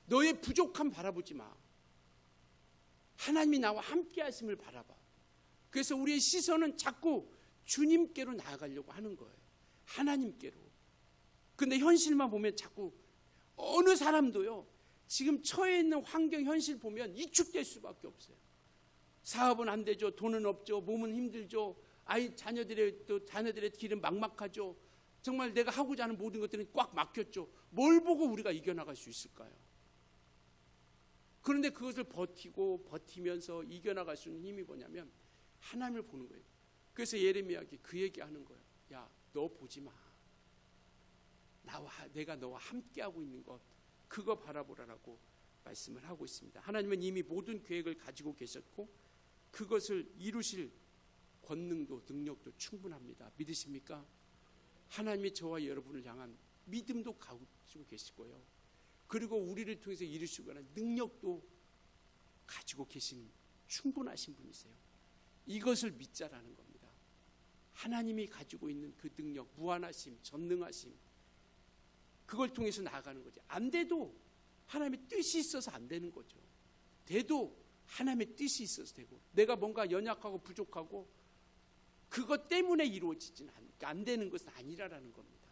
S1: 너의 부족함 바라보지 마. 하나님이 나와 함께 하심을 바라봐. 그래서 우리의 시선은 자꾸 주님께로 나아가려고 하는 거예요. 하나님께로. 근데 현실만 보면 자꾸 어느 사람도요, 지금 처해 있는 환경 현실 보면 위축될 수밖에 없어요. 사업은 안 되죠. 돈은 없죠. 몸은 힘들죠. 자녀들의 길은 막막하죠. 정말 내가 하고자 하는 모든 것들은 꽉 막혔죠. 뭘 보고 우리가 이겨나갈 수 있을까요? 그런데 그것을 버티면서 이겨나갈 수 있는 힘이 뭐냐면 하나님을 보는 거예요. 그래서 예레미야에게 그 얘기하는 거예요. 야, 너 보지 마. 내가 너와 함께하고 있는 것, 그거 바라보라라고 말씀을 하고 있습니다. 하나님은 이미 모든 계획을 가지고 계셨고 그것을 이루실 권능도 능력도 충분합니다. 믿으십니까? 하나님이 저와 여러분을 향한 믿음도 가지고 계시고요. 그리고 우리를 통해서 이루시거나 능력도 가지고 계신 충분하신 분이세요. 이것을 믿자라는 겁니다. 하나님이 가지고 있는 그 능력, 무한하심, 전능하심, 그걸 통해서 나아가는 거죠. 안 돼도 하나님의 뜻이 있어서 안 되는 거죠. 돼도 하나님의 뜻이 있어서 되고, 내가 뭔가 연약하고 부족하고 그것 때문에 이루어지지는 안 되는 것은 아니라는 겁니다.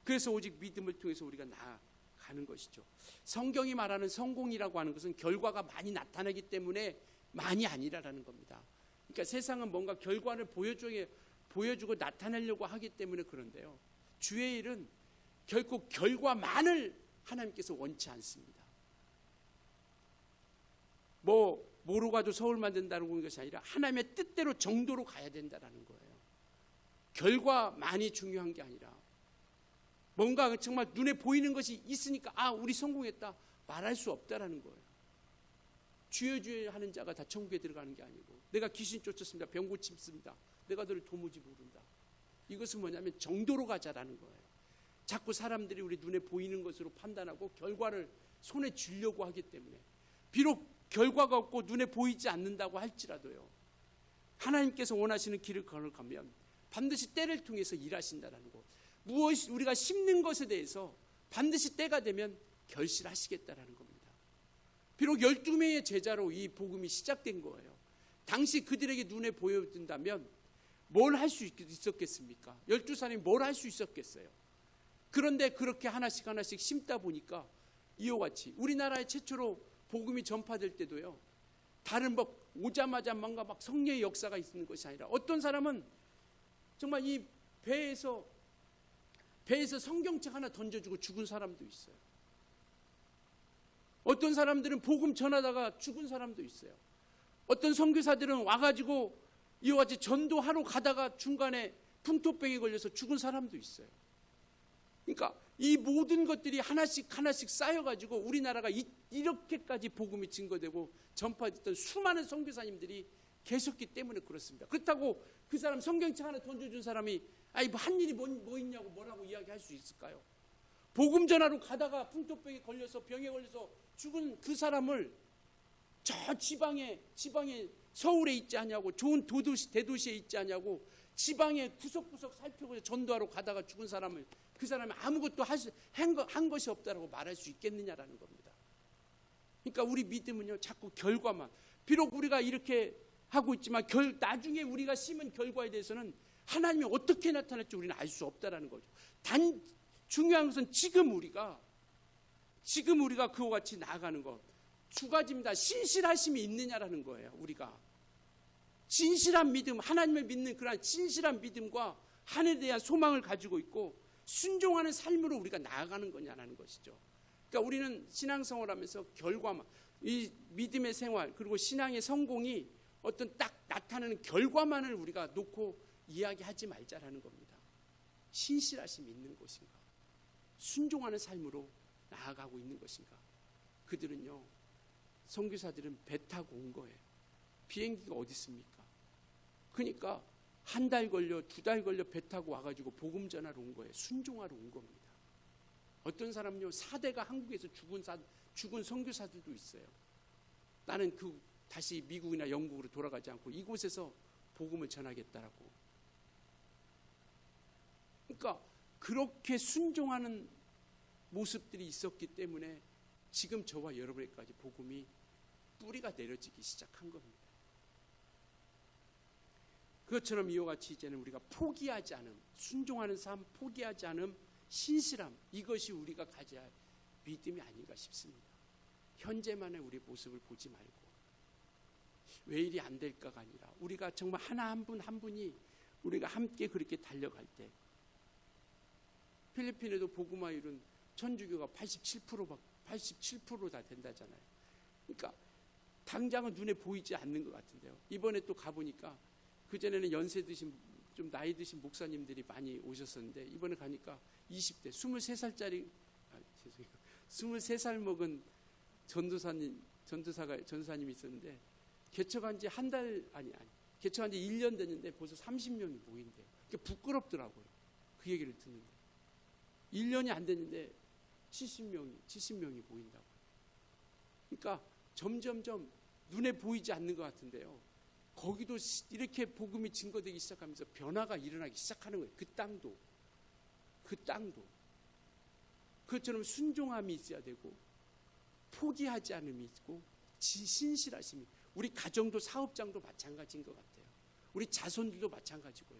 S1: 그래서 오직 믿음을 통해서 우리가 나아가는 것이죠. 성경이 말하는 성공이라고 하는 것은 결과가 많이 나타나기 때문에 많이 아니라는 겁니다. 그러니까 세상은 뭔가 결과를 보여주고 나타내려고 하기 때문에 그런데요, 주의 일은 결코 결과만을 하나님께서 원치 않습니다. 뭐로 가도 서울 만든다는 것이 아니라 하나님의 뜻대로 정도로 가야 된다는 거예요. 결과만이 중요한 게 아니라 뭔가 정말 눈에 보이는 것이 있으니까 우리 성공했다 말할 수 없다라는 거예요. 주여 주여 하는 자가 다 천국에 들어가는 게 아니고, 내가 귀신 쫓았습니다, 병 고침습니다, 내가 너를 도무지 모른다, 이것은 뭐냐면 정도로 가자라는 거예요. 자꾸 사람들이 우리 눈에 보이는 것으로 판단하고 결과를 손에 쥐려고 하기 때문에, 비록 결과가 없고 눈에 보이지 않는다고 할지라도요, 하나님께서 원하시는 길을 걸어가면 반드시 때를 통해서 일하신다는 거, 무엇이 우리가 심는 것에 대해서 반드시 때가 되면 결실하시겠다라는 겁니다. 비록 12명의 제자로 이 복음이 시작된 거예요. 당시 그들에게 눈에 보여준다면 뭘 할 수 있었겠습니까? 12사람이 뭘 할 수 있었겠어요? 그런데 그렇게 하나씩 심다 보니까 이와 같이 우리나라에 최초로 복음이 전파될 때도요, 다른 오자마자 뭔가 막 성령의 역사가 있는 것이 아니라, 어떤 사람은 정말 이 배에서 성경책 하나 던져주고 죽은 사람도 있어요. 어떤 사람들은 복음 전하다가 죽은 사람도 있어요. 어떤 선교사들은 와가지고 이와 같이 전도하러 가다가 중간에 풍토병에 걸려서 죽은 사람도 있어요. 그러니까 이 모든 것들이 하나씩 쌓여가지고 우리나라가 이렇게까지 복음이 증거되고 전파됐던 수많은 선교사님들이 계셨기 때문에 그렇습니다. 그렇다고 그 사람 성경책 하나 던져준 사람이 한 일이 뭐 있냐고 뭐라고 이야기할 수 있을까요? 복음 전하러 가다가 풍토병에 걸려서 병에 걸려서 죽은 그 사람을 저 지방에 서울에 있지 않냐고, 좋은 대도시에 있지 않냐고, 지방에 구석구석 살펴보고 전도하러 가다가 죽은 사람을, 그 사람이 아무것도 한 것이 없다라고 말할 수 있겠느냐라는 겁니다. 그러니까 우리 믿음은요, 자꾸 결과만, 비록 우리가 이렇게 하고 있지만 나중에 우리가 심은 결과에 대해서는 하나님이 어떻게 나타날지 우리는 알 수 없다라는 거죠. 중요한 것은 지금 우리가 그와 같이 나아가는 것, 두 가지입니다. 신실하심이 있느냐라는 거예요. 우리가 진실한 믿음, 하나님을 믿는 그러한 진실한 믿음과 하늘에 대한 소망을 가지고 있고 순종하는 삶으로 우리가 나아가는 거냐라는 것이죠. 그러니까 우리는 신앙생활하면서 결과만, 이 믿음의 생활 그리고 신앙의 성공이 어떤 딱 나타나는 결과만을 우리가 놓고 이야기하지 말자라는 겁니다. 신실하심이 있는 것인가, 순종하는 삶으로 나아가고 있는 것인가. 그들은요, 선교사들은 배 타고 온 거예요. 비행기가 어디 있습니까? 그러니까 한 달 걸려 2달 걸려 배 타고 와가지고 복음 전하러 온 거예요. 순종하러 온 겁니다. 어떤 사람은요, 4대가 한국에서 죽은 선교사들도 있어요. 나는 다시 미국이나 영국으로 돌아가지 않고 이곳에서 복음을 전하겠다라고. 그러니까 그렇게 순종하는 모습들이 있었기 때문에 지금 저와 여러분에게까지 복음이 뿌리가 내려지기 시작한 겁니다. 그것처럼 이와 같이 이제는 우리가 포기하지 않음, 순종하는 삶, 포기하지 않음, 신실함, 이것이 우리가 가져야 할 믿음이 아닌가 싶습니다. 현재만의 우리 모습을 보지 말고 왜 일이 안 될까가 아니라 우리가 정말 하나 한 분 한 분이 우리가 함께 그렇게 달려갈 때, 필리핀에도 복음화율은 천주교가 87% 다 된다잖아요. 그러니까 당장은 눈에 보이지 않는 것 같은데요. 이번에 또 가보니까, 그전에는 연세 드신, 좀 나이 드신 목사님들이 많이 오셨었는데, 이번에 가니까 20대, 23살 먹은 전도사님이 있었는데, 개척한 지 개척한 지 1년 됐는데 벌써 30명이 모인대요. 그게 부끄럽더라고요. 그 얘기를 듣는데. 1년이 안 됐는데 70명이 모인다고. 그러니까 점점점 눈에 보이지 않는 것 같은데요, 거기도 이렇게 복음이 증거되기 시작하면서 변화가 일어나기 시작하는 거예요. 그 땅도. 그것처럼 순종함이 있어야 되고 포기하지 않음이 있고 신실하심이. 우리 가정도 사업장도 마찬가지인 것 같아요. 우리 자손들도 마찬가지고요.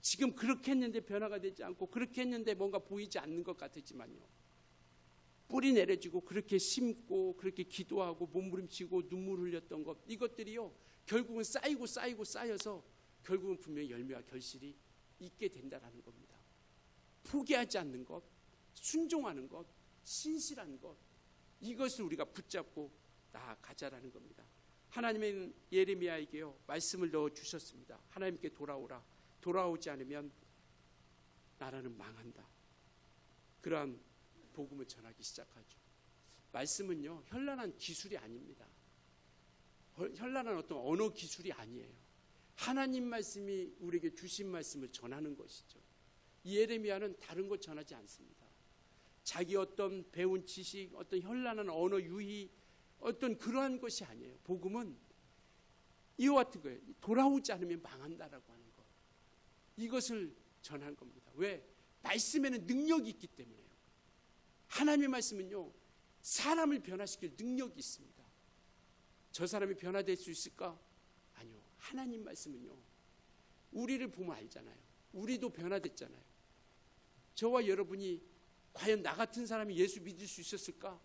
S1: 지금 그렇게 했는데 변화가 되지 않고 그렇게 했는데 뭔가 보이지 않는 것 같았지만요, 뿌리 내려지고 그렇게 심고 그렇게 기도하고 몸부림치고 눈물 흘렸던 것, 이것들이요 결국은 쌓여서 결국은 분명히 열매와 결실이 있게 된다는 겁니다. 포기하지 않는 것, 순종하는 것, 신실한 것, 이것을 우리가 붙잡고 나아가자라는 겁니다. 하나님은 예레미야에게요 말씀을 넣어주셨습니다. 하나님께 돌아오라. 돌아오지 않으면 나라는 망한다. 그러한 복음을 전하기 시작하죠. 말씀은요 현란한 기술이 아닙니다. 현란한 어떤 언어 기술이 아니에요. 하나님 말씀이 우리에게 주신 말씀을 전하는 것이죠. 예레미야는 다른 것 전하지 않습니다. 자기 어떤 배운 지식, 어떤 현란한 언어 유희, 어떤 그러한 것이 아니에요. 복음은 이와 같은 거예요. 돌아오지 않으면 망한다라고 하는 것, 이것을 전한 겁니다. 왜? 말씀에는 능력이 있기 때문에요. 하나님의 말씀은요 사람을 변화시킬 능력이 있습니다. 저 사람이 변화될 수 있을까? 아니요. 하나님 말씀은요 우리를 보면 알잖아요. 우리도 변화됐잖아요. 저와 여러분이 과연 나 같은 사람이 예수 믿을 수 있었을까?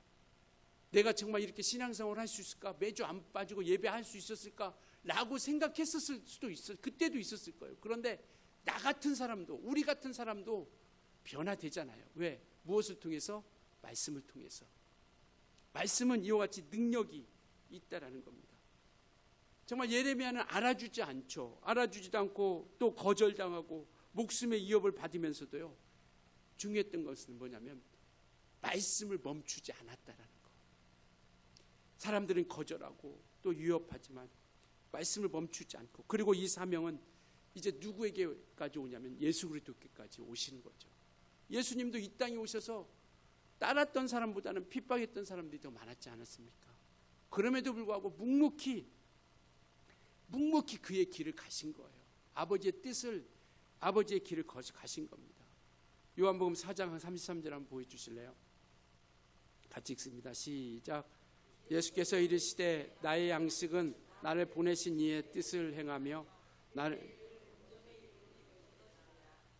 S1: 내가 정말 이렇게 신앙생활을 할 수 있을까? 매주 안 빠지고 예배할 수 있었을까? 라고 생각했었을 수도 있어요. 그때도 있었을 거예요. 그런데 나 같은 사람도, 우리 같은 사람도 변화되잖아요. 왜? 무엇을 통해서? 말씀을 통해서. 말씀은 이와 같이 능력이 있다라는 겁니다. 정말 예레미야는 알아주지 않죠. 알아주지도 않고 또 거절당하고 목숨의 위협을 받으면서도요 중요했던 것은 뭐냐면 말씀을 멈추지 않았다라는 거. 사람들은 거절하고 또 위협하지만 말씀을 멈추지 않고, 그리고 이 사명은 이제 누구에게까지 오냐면 예수 그리스도께까지 오시는 거죠. 예수님도 이 땅에 오셔서 따랐던 사람보다는 핍박했던 사람들이 더 많았지 않았습니까? 그럼에도 불구하고 묵묵히 그의 길을 가신 거예요. 아버지의 뜻을, 아버지의 길을 가신 겁니다. 요한복음 4장 33절 한번 보여주실래요? 같이 읽습니다. 시작. 예수께서 이르시되 나의 양식은 나를 보내신 이의 뜻을 행하며 나를,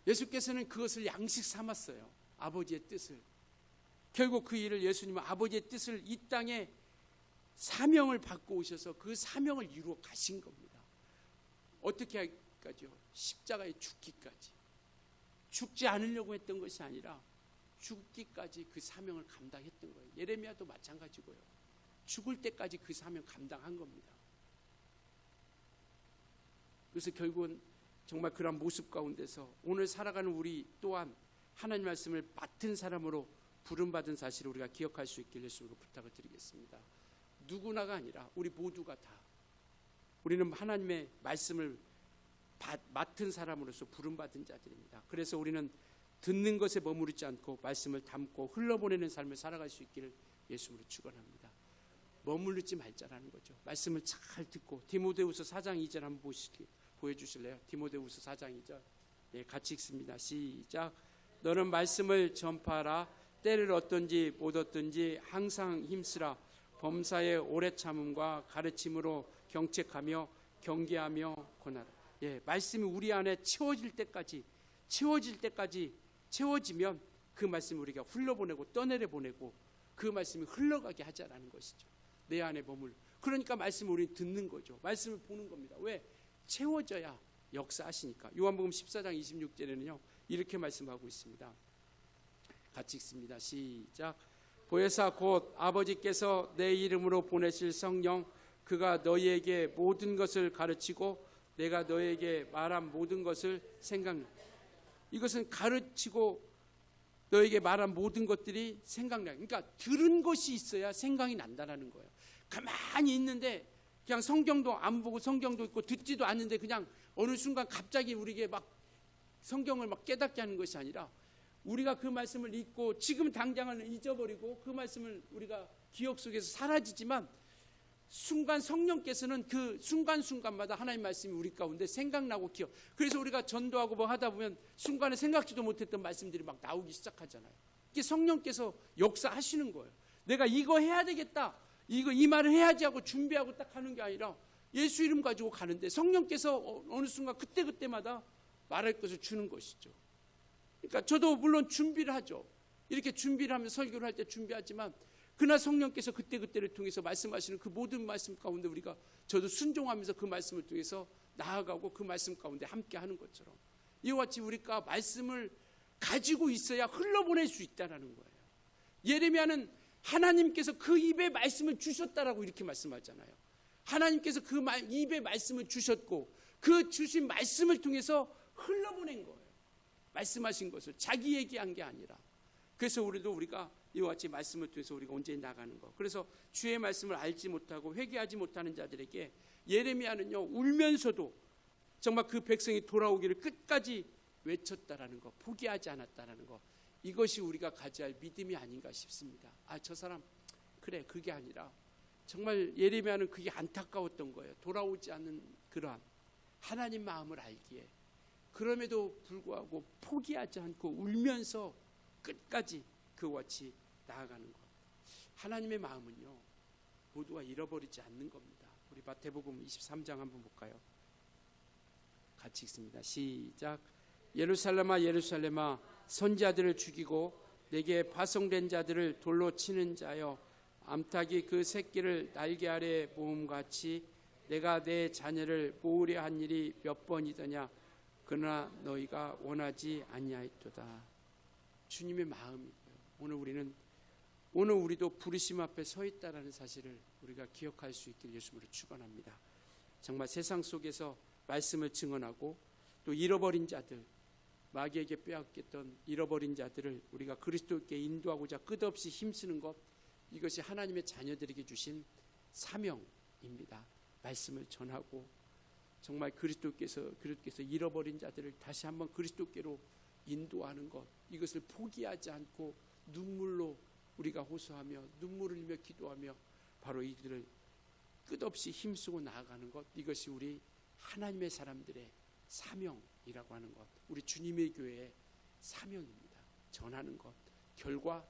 S1: 예수께서는 그것을 양식 삼았어요. 아버지의 뜻을. 결국 그 일을 예수님은 아버지의 뜻을 이 땅에 사명을 받고 오셔서 그 사명을 이루어 가신 겁니다. 어떻게 하기까지요? 십자가에 죽기까지. 죽지 않으려고 했던 것이 아니라 죽기까지 그 사명을 감당했던 거예요. 예레미야도 마찬가지고요. 죽을 때까지 그 사명 감당한 겁니다. 그래서 결국은 정말 그런 모습 가운데서 오늘 살아가는 우리 또한 하나님 말씀을 맡은 사람으로 부름받은 사실을 우리가 기억할 수 있길 예수님으로 부탁을 드리겠습니다. 누구나가 아니라 우리 모두가 다 우리는 하나님의 말씀을 맡은 사람으로서 부름받은 자들입니다. 그래서 우리는 듣는 것에 머무르지 않고 말씀을 담고 흘러보내는 삶을 살아갈 수 있기를 예수님으로 축원합니다. 머무르지 말자라는 거죠. 말씀을 잘 듣고 디모데후서 4장 2절 한번 보여주실래요? 디모데후서 4장 2절 같이 읽습니다. 시작. 너는 말씀을 전파하라. 때를 얻든지 못 얻든지 항상 힘쓰라. 범사의 오래 참음과 가르침으로 경책하며 경계하며 권하라. 말씀이 우리 안에 채워지면 그 말씀을 우리가 흘러보내고 떠내려 보내고 그 말씀이 흘러가게 하자라는 것이죠. 내 안에 그러니까 말씀을 우리는 듣는 거죠. 말씀을 보는 겁니다. 왜? 채워져야 역사하시니까. 요한복음 14장 26절에는요 이렇게 말씀하고 있습니다. 같이 읽습니다. 시작. 보혜사 곧 아버지께서 내 이름으로 보내실 성령, 그가 너희에게 모든 것을 가르치고 내가 너희에게 말한 모든 것을 생각나. 이것은 가르치고 너에게 말한 모든 것들이 생각나. 그러니까 들은 것이 있어야 생각이 난다는 거예요. 가만히 있는데 그냥 성경도 안 보고 성경도 있고 듣지도 않는데 그냥 어느 순간 갑자기 우리에게 막 성경을 막 깨닫게 하는 것이 아니라 우리가 그 말씀을 읽고 지금 당장은 잊어버리고 그 말씀을 우리가 기억 속에서 사라지지만 순간 성령께서는 그 순간순간마다 하나님 말씀이 우리 가운데 생각나고 기억. 그래서 우리가 전도하고 뭐 하다 보면 순간에 생각지도 못했던 말씀들이 막 나오기 시작하잖아요. 이게 성령께서 역사하시는 거예요. 내가 이거 해야 되겠다, 이 말을 해야지 하고 준비하고 딱 하는 게 아니라 예수 이름 가지고 가는데 성령께서 어느 순간 그때마다 말할 것을 주는 것이죠. 그러니까 저도 물론 준비를 하죠. 이렇게 준비를 하면 설교를 할 때 준비하지만 그러나 성령께서 그때를 통해서 말씀하시는 그 모든 말씀 가운데 우리가 저도 순종하면서 그 말씀을 통해서 나아가고 그 말씀 가운데 함께 하는 것처럼 이와 같이 우리가 말씀을 가지고 있어야 흘러보낼 수 있다는 거예요. 예레미야는 하나님께서 그 입에 말씀을 주셨다라고 이렇게 말씀하잖아요. 하나님께서 그 입에 말씀을 주셨고 그 주신 말씀을 통해서 흘러보낸 거예요. 말씀하신 것을 자기 얘기한 게 아니라. 그래서 우리가 이와 같이 말씀을 통해서 우리가 온전히 나가는 거. 그래서 주의 말씀을 알지 못하고 회개하지 못하는 자들에게 예레미야는요 울면서도 정말 그 백성이 돌아오기를 끝까지 외쳤다라는 거, 포기하지 않았다라는 거. 이것이 우리가 가져야 할 믿음이 아닌가 싶습니다. 저 사람 그래, 그게 아니라 정말 예레미야는 그게 안타까웠던 거예요. 돌아오지 않는 그러한 하나님 마음을 알기에. 그럼에도 불구하고 포기하지 않고 울면서 끝까지 그와 같이 나아가는 것. 하나님의 마음은요 모두가 잃어버리지 않는 겁니다. 우리 마태복음 23장 한번 볼까요? 같이 읽습니다. 시작. 예루살렘아 예루살렘아 선지자들을 죽이고 내게 파송된 자들을 돌로 치는 자여, 암탉이 그 새끼를 날개 아래 모음같이 내가 내 자녀를 모으려 한 일이 몇 번이더냐. 그러나 너희가 원하지 아니하였도다. 주님의 마음이고요. 오늘 우리도 부르심 앞에 서 있다라는 사실을 우리가 기억할 수 있길 예수님으로 축원합니다. 정말 세상 속에서 말씀을 증언하고 또 잃어버린 자들, 마귀에게 빼앗겼던 잃어버린 자들을 우리가 그리스도께 인도하고자 끝없이 힘쓰는 것, 이것이 하나님의 자녀들에게 주신 사명입니다. 말씀을 전하고 정말 그리스도께서 잃어버린 자들을 다시 한번 그리스도께로 인도하는 것, 이것을 포기하지 않고 눈물로 우리가 호소하며 눈물을 흘리며 기도하며 바로 이들을 끝없이 힘쓰고 나아가는 것, 이것이 우리 하나님의 사람들의 사명이라고 하는 것, 우리 주님의 교회의 사명입니다. 전하는 것, 결과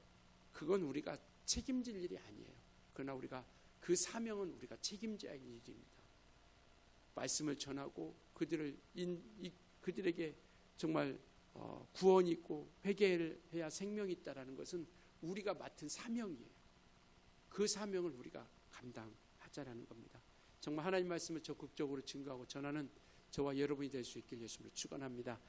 S1: 그건 우리가 책임질 일이 아니에요. 그러나 우리가 그 사명은 우리가 책임져야 할 일입니다. 말씀을 전하고 그들에게 정말 구원이 있고 회개를 해야 생명이 있다라는 것은 우리가 맡은 사명이에요. 그 사명을 우리가 감당하자라는 겁니다. 정말 하나님 말씀을 적극적으로 증거하고 전하는 저와 여러분이 될 수 있길 예수님을 축원합니다.